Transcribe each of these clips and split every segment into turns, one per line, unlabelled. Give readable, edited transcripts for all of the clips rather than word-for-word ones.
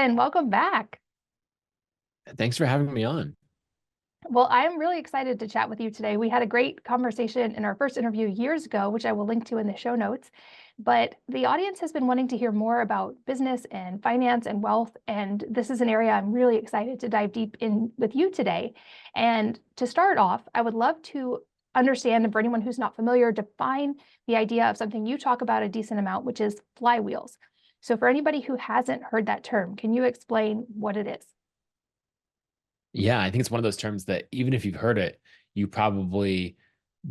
Ethan, welcome back.
Thanks for having me on.
Well, I'm really excited to chat with you today. We had a great conversation in our first interview years ago, which I will link to in the show notes. But the audience has been wanting to hear more about business and finance and wealth. And this is an area I'm really excited to dive deep in with you today. And to start off, I would love to understand, and for anyone who's not familiar, define the idea of something you talk about a decent amount, which is flywheels. So for anybody who hasn't heard that term, can you explain what it is?
Yeah, I think it's one of those terms that even if you've heard it, you probably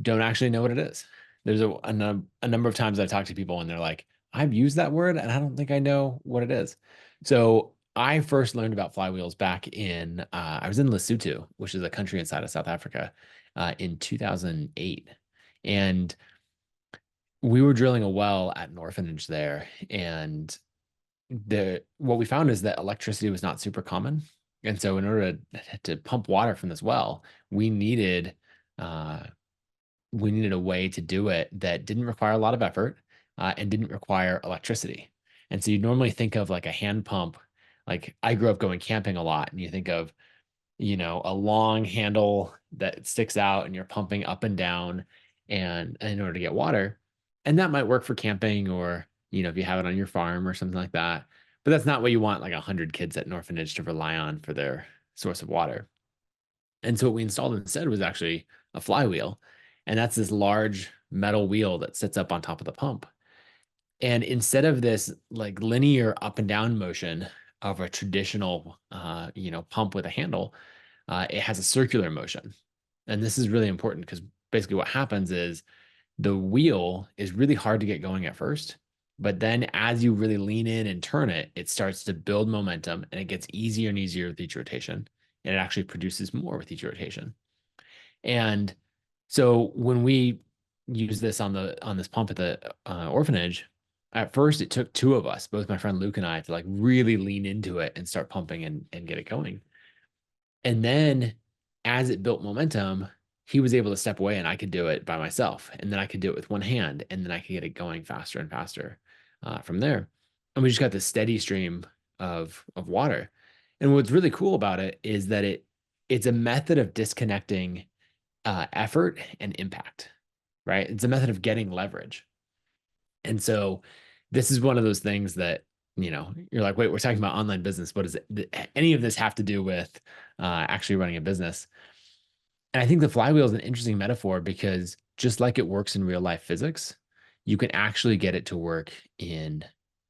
don't actually know what it is. There's a number of times I've talked to people and they're like, I've used that word and I don't think I know what it is. So I first learned about flywheels back I was in Lesotho, which is a country inside of South Africa, in 2008. And we were drilling a well at an orphanage there. And what we found is that electricity was not super common. And so in order to pump water from this well, we needed uh, we needed a way to do it that didn't require a lot of effort and didn't require electricity. And so you normally think of like a hand pump. Like I grew up going camping a lot, and you think of, a long handle that sticks out and you're pumping up and down and in order to get water. And that might work for camping or, if you have it on your farm or something like that. But that's not what you want like 100 kids at an orphanage to rely on for their source of water. And so what we installed instead was actually a flywheel. And that's this large metal wheel that sits up on top of the pump. And instead of this like linear up and down motion of a traditional, pump with a handle, it has a circular motion. And this is really important because basically what happens is the wheel is really hard to get going at first. But then as you really lean in and turn it, it starts to build momentum and it gets easier and easier with each rotation. And it actually produces more with each rotation. And so when we use this on this pump at the orphanage, at first it took two of us, both my friend Luke and I, to like really lean into it and start pumping and get it going. And then as it built momentum, he was able to step away and I could do it by myself. And then I could do it with one hand. And then I could get it going faster and faster from there. And we just got this steady stream of water. And what's really cool about it is that it's a method of disconnecting effort and impact, right? It's a method of getting leverage. And so this is one of those things that, you're like, wait, we're talking about online business. What does any of this have to do with actually running a business? And I think the flywheel is an interesting metaphor because just like it works in real life physics, you can actually get it to work in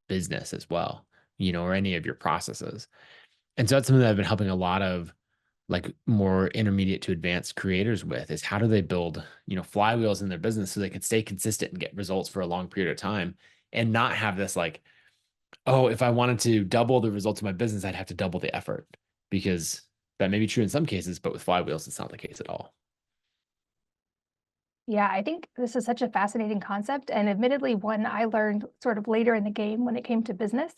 business as well, or any of your processes. And so that's something that I've been helping a lot of like more intermediate to advanced creators with is how do they build, flywheels in their business so they can stay consistent and get results for a long period of time and not have this like, oh, if I wanted to double the results of my business, I'd have to double the effort because that may be true in some cases, but with flywheels, it's not the case at all.
Yeah, I think this is such a fascinating concept, and admittedly, one I learned sort of later in the game when it came to business.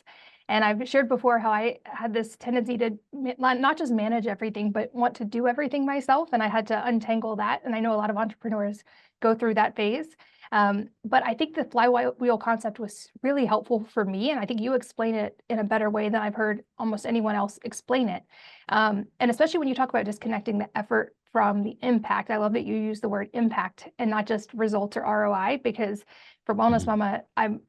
And I've shared before how I had this tendency to not just manage everything, but want to do everything myself. And I had to untangle that. And I know a lot of entrepreneurs go through that phase. But I think the flywheel concept was really helpful for me. And I think you explain it in a better way than I've heard almost anyone else explain it. And especially when you talk about disconnecting the effort from the impact. I love that you use the word impact and not just results or ROI, because for Wellness
Mhm.
Mama, I've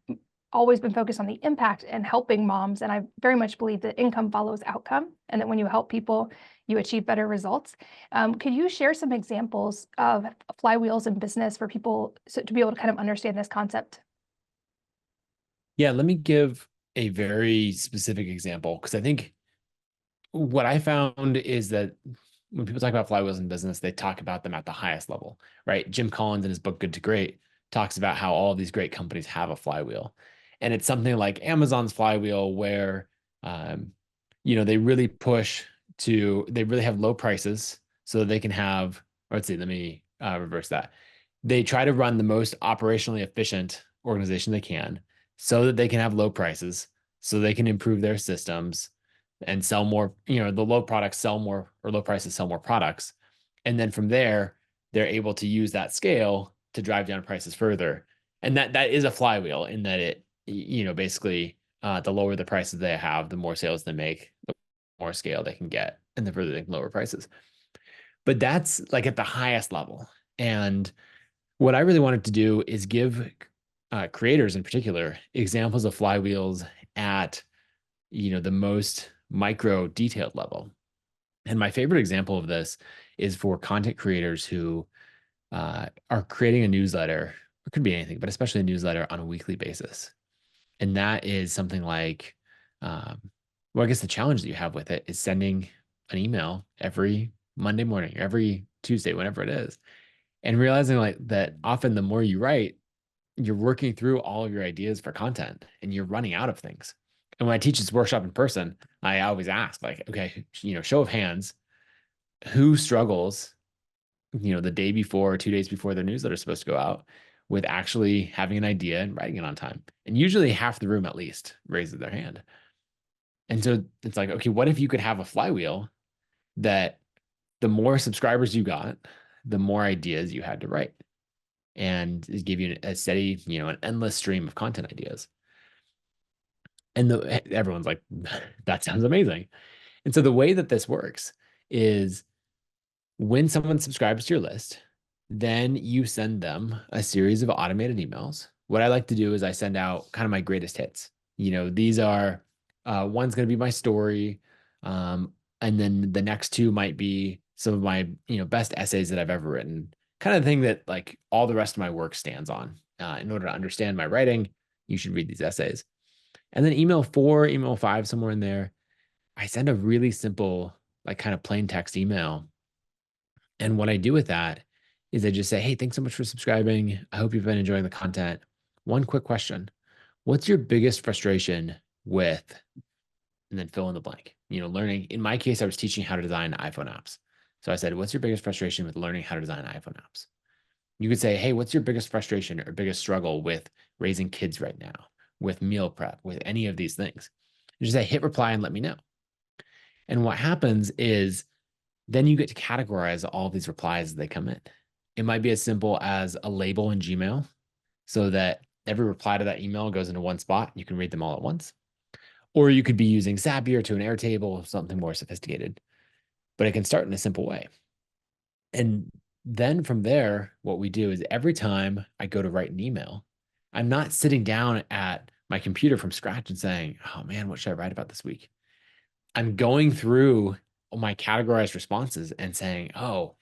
always been focused on the impact and helping moms. And I very much believe that income follows outcome and that when you help people, you achieve better results. Could you share some examples of flywheels in business for people to be able to kind of understand this concept?
Yeah, let me give a very specific example because I think what I found is that when people talk about flywheels in business, they talk about them at the highest level, right? Jim Collins in his book Good to Great talks about how all of these great companies have a flywheel. And it's something like Amazon's flywheel where um, they really they really have low prices so that they can have, or let's see, let me reverse that. They try to run the most operationally efficient organization they can so that they can have low prices, so they can improve their systems and sell more, the low products sell more or low prices sell more products. And then from there, they're able to use that scale to drive down prices further. And that is a flywheel in that it, basically the lower the prices they have, the more sales they make, the more scale they can get, and the further they can lower prices. But that's like at the highest level. And what I really wanted to do is give creators in particular examples of flywheels at the most micro detailed level. And my favorite example of this is for content creators who are creating a newsletter. It could be anything, but especially a newsletter on a weekly basis. And that is something like, well, I guess the challenge that you have with it is sending an email every Monday morning, every Tuesday, whenever it is, and realizing like that often the more you write, you're working through all of your ideas for content and you're running out of things. And when I teach this workshop in person, I always ask like, okay, show of hands, who struggles, the day before or 2 days before their newsletter is supposed to go out with actually having an idea and writing it on time. And usually half the room at least raises their hand. And so it's like, okay, what if you could have a flywheel that the more subscribers you got, the more ideas you had to write, and it give you a steady, an endless stream of content ideas. And everyone's like, that sounds amazing. And so the way that this works is when someone subscribes to your list, then you send them a series of automated emails. What I like to do is I send out kind of my greatest hits. These are one's going to be my story. And then the next two might be some of my, best essays that I've ever written, kind of thing that like all the rest of my work stands on. In order to understand my writing, you should read these essays. And then email 4, email 5, somewhere in there, I send a really simple, like kind of plain text email. And what I do with that is I just say, hey, thanks so much for subscribing. I hope you've been enjoying the content. One quick question. What's your biggest frustration with, and then fill in the blank, learning. In my case, I was teaching how to design iPhone apps. So I said, what's your biggest frustration with learning how to design iPhone apps? You could say, hey, what's your biggest frustration or biggest struggle with raising kids right now, with meal prep, with any of these things? You just say, hit reply and let me know. And what happens is then you get to categorize all of these replies as they come in. It might be as simple as a label in Gmail so that every reply to that email goes into one spot. And you can read them all at once. Or you could be using Zapier to an Airtable or something more sophisticated. But it can start in a simple way. And then from there, what we do is every time I go to write an email, I'm not sitting down at my computer from scratch and saying, oh man, what should I write about this week? I'm going through my categorized responses and saying, oh,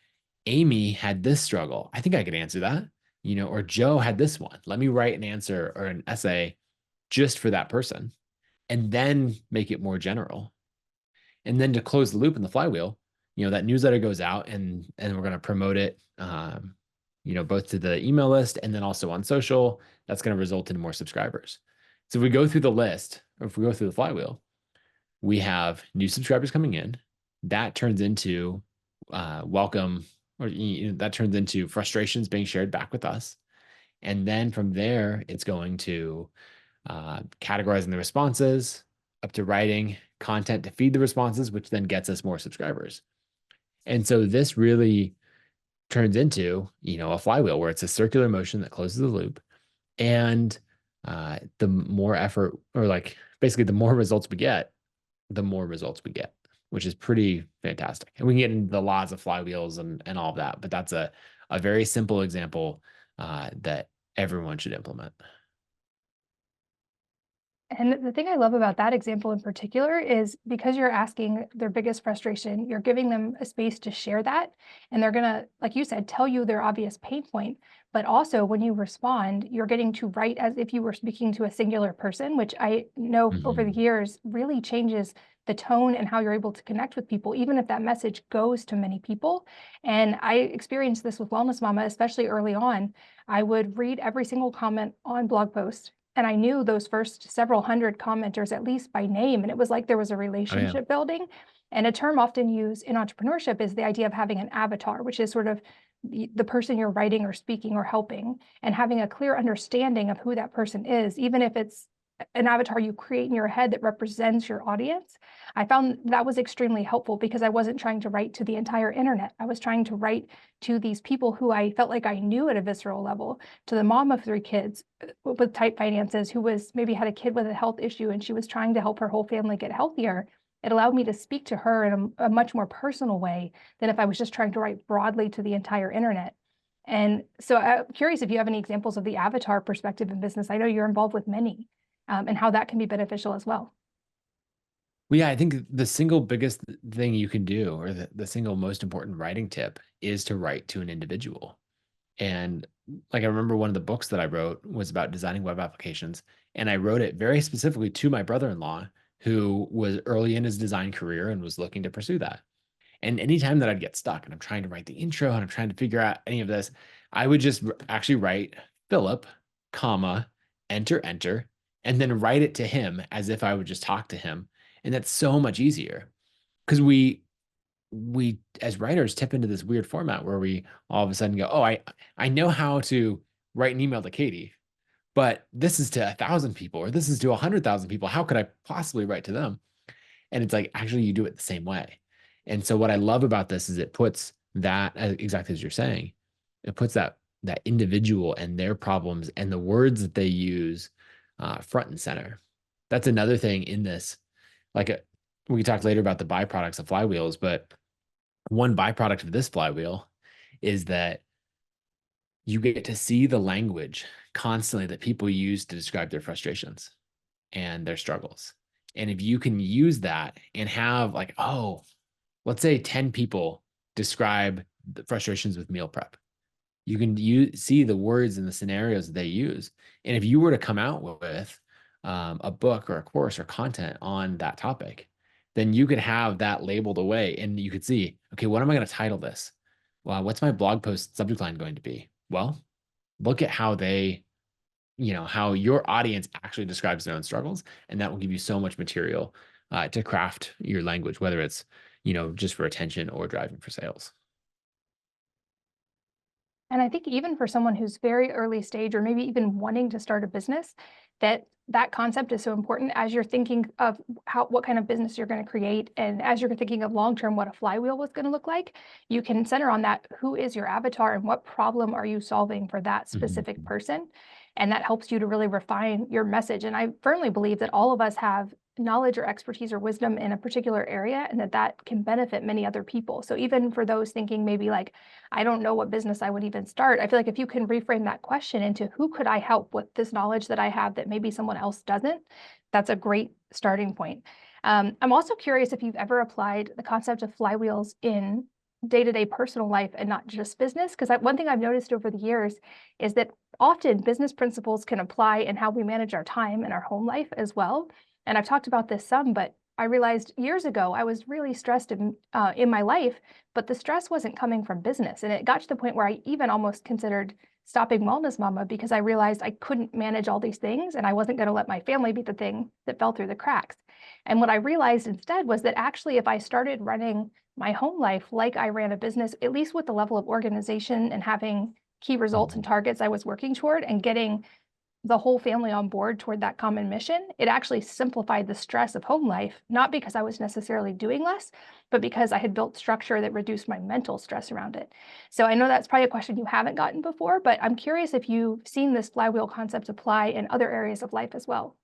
Amy had this struggle. I think I could answer that, or Joe had this one. Let me write an answer or an essay just for that person and then make it more general. And then to close the loop in the flywheel, that newsletter goes out and we're going to promote it, both to the email list and then also on social. That's going to result in more subscribers. So if we go through the list, or if we go through the flywheel, we have new subscribers coming in. That turns into welcome, or that turns into frustrations being shared back with us. And then from there, it's going to categorizing the responses, up to writing content to feed the responses, which then gets us more subscribers. And so this really turns into, a flywheel where it's a circular motion that closes the loop. And the more effort, or like basically the more results we get, which is pretty fantastic. And we can get into the laws of flywheels and all of that, but that's a very simple example that everyone should implement.
And the thing I love about that example in particular is because you're asking their biggest frustration, you're giving them a space to share that. And they're going to, like you said, tell you their obvious pain point. But also when you respond, you're getting to write as if you were speaking to a singular person, which I know over the years really changes the tone and how you're able to connect with people, even if that message goes to many people. And I experienced this with Wellness Mama, especially early on. I would read every single comment on blog post. And I knew those first several hundred commenters, at least by name. And it was like there was a relationship building. And a term often used in entrepreneurship is the idea of having an avatar, which is sort of the person you're writing or speaking or helping, and having a clear understanding of who that person is, even if it's an avatar you create in your head that represents your audience. I found that was extremely helpful because I wasn't trying to write to the entire internet. I was trying to write to these people who I felt like I knew at a visceral level, to the mom of 3 kids with tight finances who was maybe had a kid with a health issue and she was trying to help her whole family get healthier. It allowed me to speak to her in a much more personal way than if I was just trying to write broadly to the entire internet. And so I'm curious if you have any examples of the avatar perspective in business. I know you're involved with many, and how that can be beneficial as well.
Well, yeah, I think the single biggest thing you can do, or the single most important writing tip, is to write to an individual. And like I remember one of the books that I wrote was about designing web applications. And I wrote it very specifically to my brother-in-law, who was early in his design career and was looking to pursue that. And anytime that I'd get stuck and I'm trying to write the intro and I'm trying to figure out any of this, I would just actually write Philip, comma, enter, and then write it to him as if I would just talk to him. And that's so much easier because we as writers tip into this weird format where we all of a sudden go, oh, I know how to write an email to Katie, but this is to 1,000 people or this is to 100,000 people. How could I possibly write to them? And it's like, actually, you do it the same way. And so what I love about this is it puts that, exactly as you're saying, it puts that individual and their problems and the words that they use front and center. That's another thing in this. Like we can talk later about the byproducts of flywheels, but one byproduct of this flywheel is that you get to see the language constantly that people use to describe their frustrations and their struggles. And if you can use that and have like, oh, let's say 10 people describe the frustrations with meal prep, you can see the words and the scenarios that they use. And if you were to come out with a book or a course or content on that topic, then you could have that labeled away and you could see, okay, what am I going to title this? Well, what's my blog post subject line going to be? Well, look at how they, how your audience actually describes their own struggles. And that will give you so much material to craft your language, whether it's, just for attention or driving for sales.
And I think even for someone who's very early stage or maybe even wanting to start a business, that concept is so important as you're thinking of what kind of business you're going to create. And as you're thinking of long-term, what a flywheel was going to look like, you can center on that. Who is your avatar and what problem are you solving for that specific person? And that helps you to really refine your message. And I firmly believe that all of us have knowledge or expertise or wisdom in a particular area and that can benefit many other people. So even for those thinking maybe like, I don't know what business I would even start, I feel like if you can reframe that question into who could I help with this knowledge that I have that maybe someone else doesn't, that's a great starting point. I'm also curious if you've ever applied the concept of flywheels in day-to-day personal life and not just business, because one thing I've noticed over the years is that often business principles can apply in how we manage our time and our home life as well. And I've talked about this some, but I realized years ago I was really stressed in my life, but the stress wasn't coming from business. And it got to the point where I even almost considered stopping Wellness Mama because I realized I couldn't manage all these things and I wasn't going to let my family be the thing that fell through the cracks. And what I realized instead was that actually, if I started running my home life like I ran a business, at least with the level of organization and having key results and targets I was working toward and getting the whole family on board toward that common mission, it actually simplified the stress of home life, not because I was necessarily doing less, but because I had built structure that reduced my mental stress around it. So I know that's probably a question you haven't gotten before, but I'm curious if you've seen this flywheel concept apply in other areas of life as well.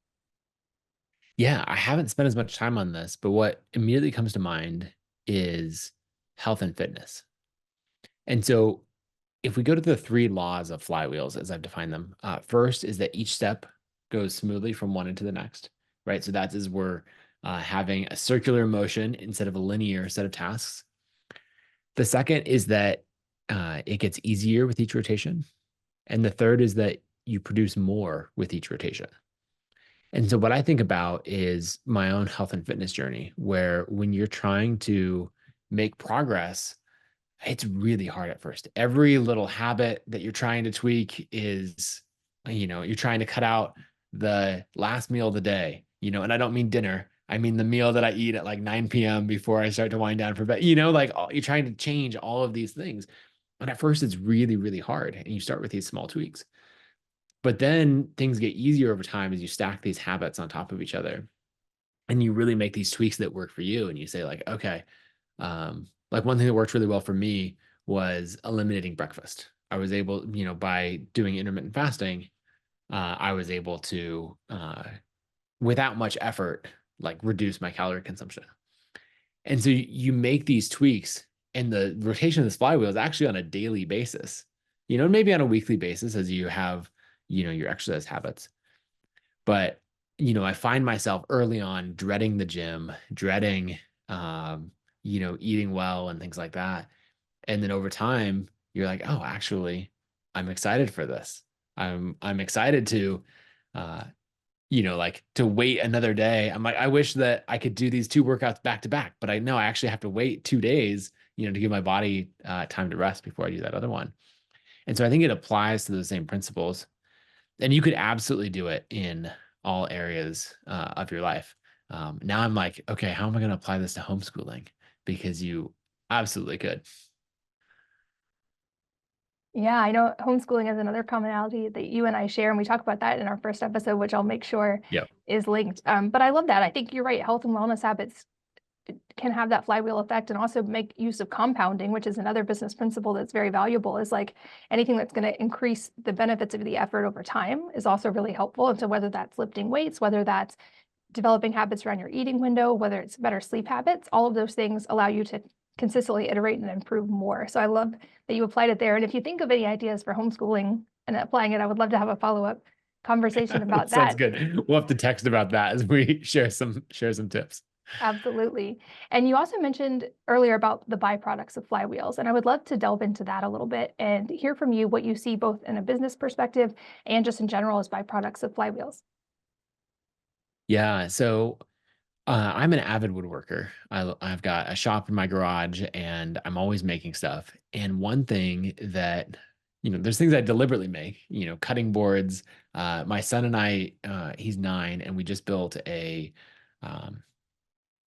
Yeah, I haven't spent as much time on this, but what immediately comes to mind is health and fitness. And so if we go to the 3 laws of flywheels as I've defined them, first is that each step goes smoothly from one into the next, right? So that is we're having a circular motion instead of a linear set of tasks. The second is that it gets easier with each rotation. And the third is that you produce more with each rotation. And so what I think about is my own health and fitness journey, where when you're trying to make progress, it's really hard at first. Every little habit that you're trying to tweak is, you're trying to cut out the last meal of the day, and I don't mean dinner. I mean the meal that I eat at like 9 p.m. before I start to wind down for bed, like you're trying to change all of these things. And at first it's really, really hard. And you start with these small tweaks. But then things get easier over time as you stack these habits on top of each other, and you really make these tweaks that work for you. And you say like, okay, like one thing that worked really well for me was eliminating breakfast. I was able, by doing intermittent fasting, I was able to, without much effort, like reduce my calorie consumption. And so you make these tweaks, and the rotation of this flywheel is actually on a daily basis, maybe on a weekly basis as you have, your exercise habits. But, I find myself early on dreading the gym, dreading, eating well and things like that. And then over time, you're like, oh, actually, I'm excited for this. I'm excited to, uh, like to wait another day. I'm like, I wish that I could do these two workouts back to back, but I know I actually have to wait 2 days, to give my body time to rest before I do that other one. And so I think it applies to the same principles, and you could absolutely do it in all areas of your life. Now I'm like, okay, how am I going to apply this to homeschooling? Because you absolutely could.
Yeah, I know homeschooling is another commonality that you and I share, and we talk about that in our first episode, which I'll make sure
Yep.
is linked. But I love that. I think you're right. Health and wellness habits can have that flywheel effect, and also make use of compounding, which is another business principle that's very valuable, is like anything that's going to increase the benefits of the effort over time is also really helpful. And so whether that's lifting weights, whether that's developing habits around your eating window, whether it's better sleep habits, all of those things allow you to consistently iterate and improve more. So I love that you applied it there. And if you think of any ideas for homeschooling and applying it, I would love to have a follow-up conversation about
Sounds
that.
good. We'll have to text about that as we share some tips.
Absolutely. And you also mentioned earlier about the byproducts of flywheels, and I would love to delve into that a little bit and hear from you what you see both in a business perspective and just in general as byproducts of flywheels.
Yeah. So I'm an avid woodworker. I've got a shop in my garage, and I'm always making stuff. And one thing that, there's things I deliberately make, cutting boards. My son and I, he's 9, and we just built um,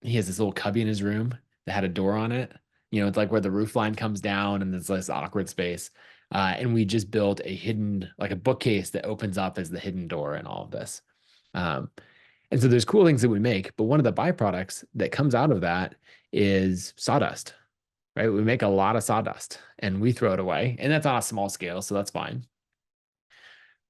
he has this little cubby in his room that had a door on it. It's like where the roof line comes down and there's this awkward space. And we just built a hidden, like a bookcase that opens up as the hidden door and all of this. Um, and so there's cool things that we make, but one of the byproducts that comes out of that is sawdust, right? We make a lot of sawdust and we throw it away, and that's on a small scale, so that's fine.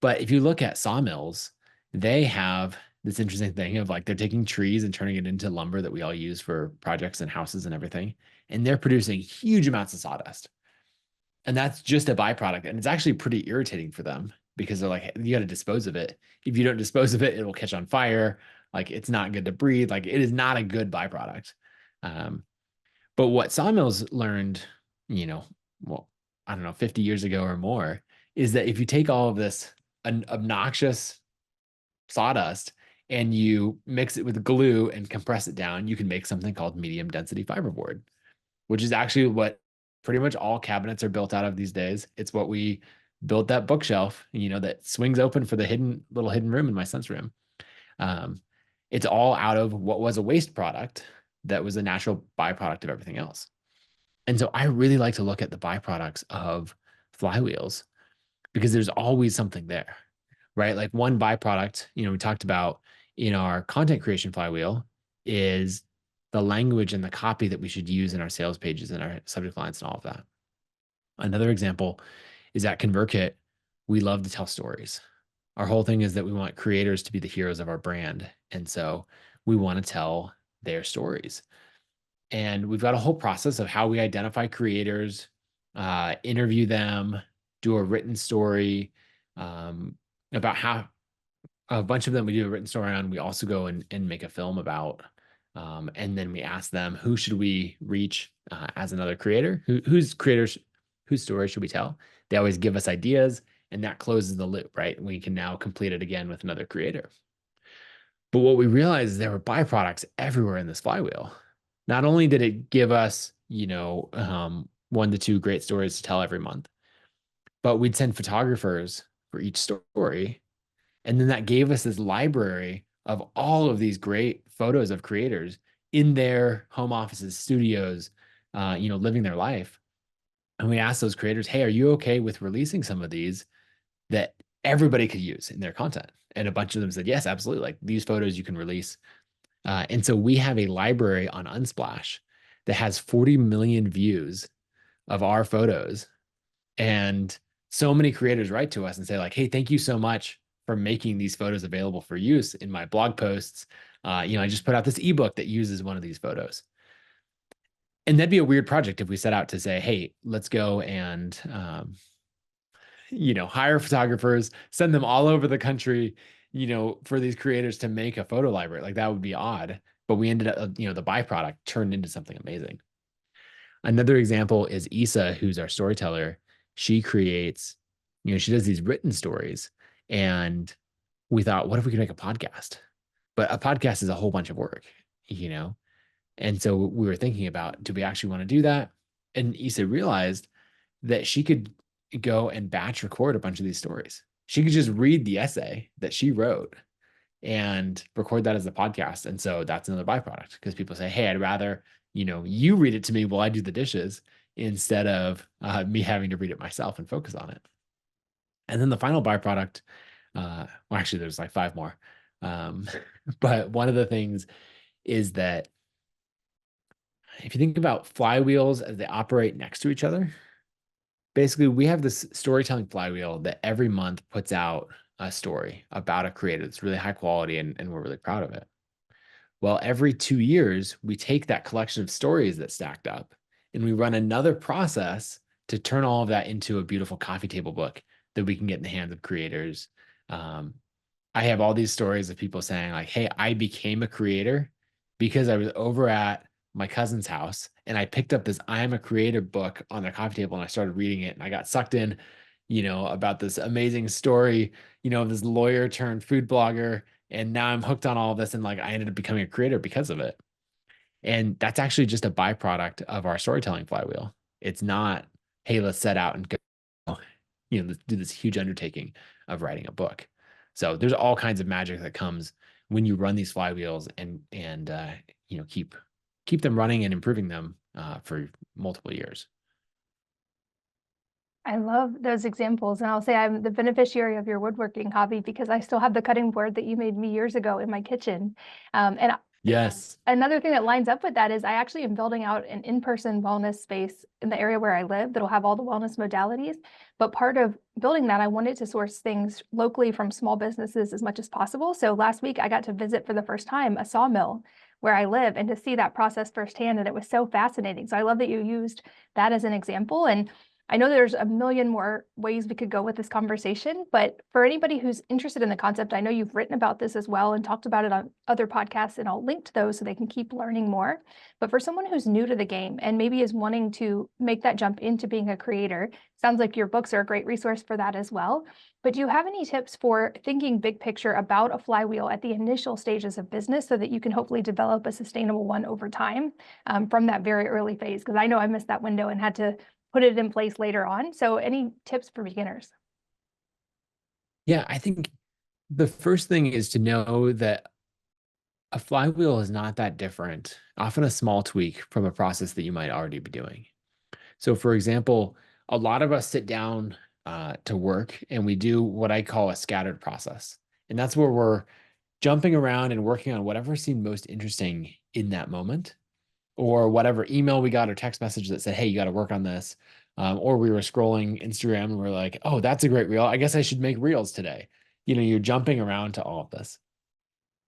But if you look at sawmills, they have this interesting thing of like they're taking trees and turning it into lumber that we all use for projects and houses and everything. And they're producing huge amounts of sawdust. And that's just a byproduct. And it's actually pretty irritating for them because they're like, you got to dispose of it. If you don't dispose of it, it will catch on fire. Like it's not good to breathe. Like it is not a good byproduct. Um, but what sawmills learned, you know, well, I don't know, 50 years ago or more, is that if you take all of this obnoxious sawdust and you mix it with glue and compress it down, you can make something called medium density fiberboard, which is actually what pretty much all cabinets are built out of these days. It's what we built that bookshelf, that swings open for the hidden room in my son's room. Um, it's all out of what was a waste product that was a natural byproduct of everything else. And so I really like to look at the byproducts of flywheels because there's always something there, right? Like one byproduct, we talked about in our content creation flywheel is the language and the copy that we should use in our sales pages and our subject lines and all of that. Another example is at ConvertKit, we love to tell stories. Our whole thing is that we want creators to be the heroes of our brand. And so we want to tell their stories. And we've got a whole process of how we identify creators, interview them, do a written story about how a bunch of them we do a written story on. We also go and make a film about. And then we ask them, who should we reach as another creator? Whose creators, whose story should we tell? They always give us ideas, and that closes the loop, right? We can now complete it again with another creator. But what we realized is there were byproducts everywhere in this flywheel. Not only did it give us, 1 to 2 great stories to tell every month, but we'd send photographers for each story. And then that gave us this library of all of these great photos of creators in their home offices, studios, living their life. And we asked those creators, hey, are you okay with releasing some of these that everybody could use in their content. And a bunch of them said, yes, absolutely. Like these photos you can release. And so we have a library on Unsplash that has 40 million views of our photos. And so many creators write to us and say, like, hey, thank you so much for making these photos available for use in my blog posts. I just put out this ebook that uses one of these photos. And that'd be a weird project if we set out to say, hey, let's go and hire photographers, send them all over the country, for these creators to make a photo library. Like that would be odd. But we ended up, the byproduct turned into something amazing. Another example is Isa, who's our storyteller. She creates, she does these written stories. And we thought, what if we could make a podcast? But a podcast is a whole bunch of work, you know? And so we were thinking about, do we actually want to do that? And Isa realized that she could go and batch record a bunch of these stories. She could just read the essay that she wrote and record that as a podcast. And so that's another byproduct because people say, hey, I'd rather, you read it to me while I do the dishes instead of me having to read it myself and focus on it. And then the final byproduct, well, actually, there's like 5 more. But one of the things is that if you think about flywheels as they operate next to each other, basically we have this storytelling flywheel that every month puts out a story about a creator that's really high quality and we're really proud of it. Well, every 2 years, we take that collection of stories that stacked up and we run another process to turn all of that into a beautiful coffee table book that we can get in the hands of creators. I have all these stories of people saying like, hey, I became a creator because I was over at my cousin's house and I picked up this I Am a Creator book on their coffee table and I started reading it and I got sucked in, about this amazing story, of this lawyer turned food blogger. And now I'm hooked on all of this and like I ended up becoming a creator because of it. And that's actually just a byproduct of our storytelling flywheel. It's not, hey, let's set out and go, let's do this huge undertaking of writing a book. So there's all kinds of magic that comes when you run these flywheels and keep them running and improving them for multiple years.
I love those examples. And I'll say I'm the beneficiary of your woodworking hobby because I still have the cutting board that you made me years ago in my kitchen. And
Yes.
another thing that lines up with that is I actually am building out an in-person wellness space in the area where I live that'll have all the wellness modalities. But part of building that, I wanted to source things locally from small businesses as much as possible. So last week I got to visit for the first time a sawmill where I live and to see that process firsthand. And it was so fascinating. So I love that you used that as an example. And I know there's a million more ways we could go with this conversation, but for anybody who's interested in the concept, I know you've written about this as well and talked about it on other podcasts, and I'll link to those so they can keep learning more. But for someone who's new to the game and maybe is wanting to make that jump into being a creator, sounds like your books are a great resource for that as well. But do you have any tips for thinking big picture about a flywheel at the initial stages of business so that you can hopefully develop a sustainable one over time from that very early phase? Because I know I missed that window and had to put it in place later on. So any tips for beginners?
Yeah, I think the first thing is to know that a flywheel is not that different, often a small tweak from a process that you might already be doing. So, for example, a lot of us sit down to work and we do what I call a scattered process. And that's where we're jumping around and working on whatever seemed most interesting in that moment, or whatever email we got or text message that said, hey, you got to work on this. Or we were scrolling Instagram and we're like, oh, that's a great reel. I guess I should make reels today. You're jumping around to all of this.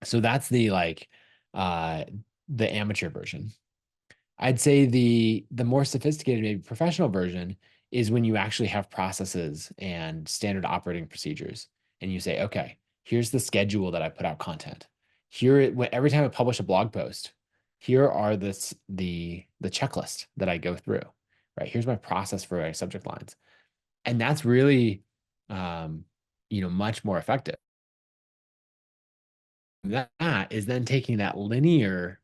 So that's uh, the amateur version. I'd say the more sophisticated, maybe professional version is when you actually have processes and standard operating procedures, and you say, okay, here's the schedule that I put out content. Every time I publish a blog post, here are the checklist that I go through. Right, here's my process for my subject lines, and that's really, much more effective. That is then taking that linear,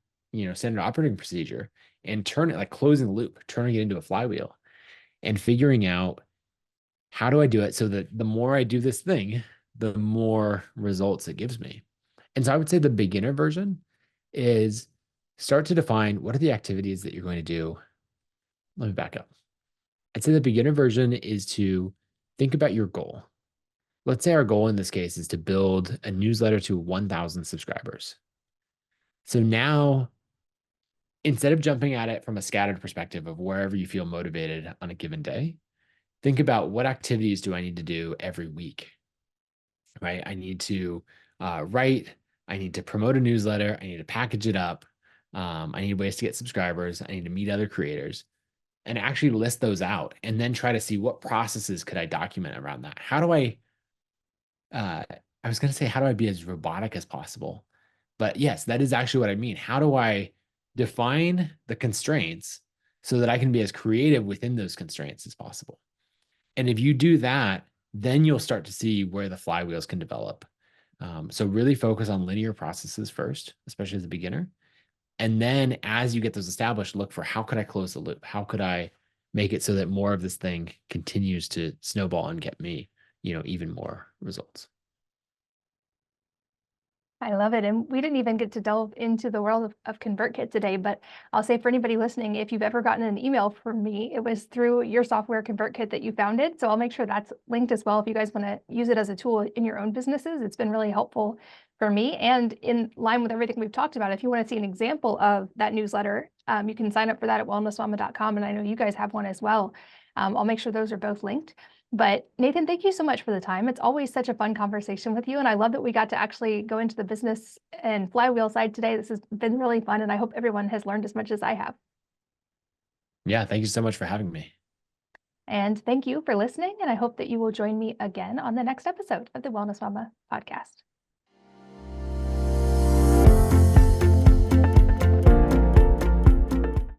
standard operating procedure and turn it like closing the loop, turning it into a flywheel and figuring out how do I do it so that the more I do this thing, the more results it gives me. And so I would say the beginner version is start to define what are the activities that you're going to do. Let me back up. I'd say the beginner version is to think about your goal. let's say our goal in this case is to build a newsletter to 1,000 subscribers. So now, instead of jumping at it from a scattered perspective of wherever you feel motivated on a given day, think about what activities do I need to do every week, right? I need to write, I need to promote a newsletter, I need to package it up, I need ways to get subscribers, I need to meet other creators, and actually list those out and then try to see what processes could I document around that. How do uh, I was going to say, how do I be as robotic as possible? But yes, that is actually what I mean. How do I define the constraints so that I can be as creative within those constraints as possible? And if you do that, then you'll start to see where the flywheels can develop. So really focus on linear processes first, especially as a beginner. And then as you get those established, look for how could I close the loop? How could I make it so that more of this thing continues to snowball and get me, even more results?
I love it. And we didn't even get to delve into the world of ConvertKit today, but I'll say for anybody listening, if you've ever gotten an email from me, it was through your software ConvertKit that you founded. So I'll make sure that's linked as well if you guys want to use it as a tool in your own businesses. It's been really helpful for me. And in line with everything we've talked about, if you want to see an example of that newsletter, you can sign up for that at wellnessmama.com. And I know you guys have one as well. I'll make sure those are both linked. But Nathan, thank you so much for the time. It's always such a fun conversation with you. And I love that we got to actually go into the business and flywheel side today. This has been really fun. And I hope everyone has learned as much as I have.
Yeah, thank you so much for having me.
And thank you for listening. And I hope that you will join me again on the next episode of the Wellness Mama podcast.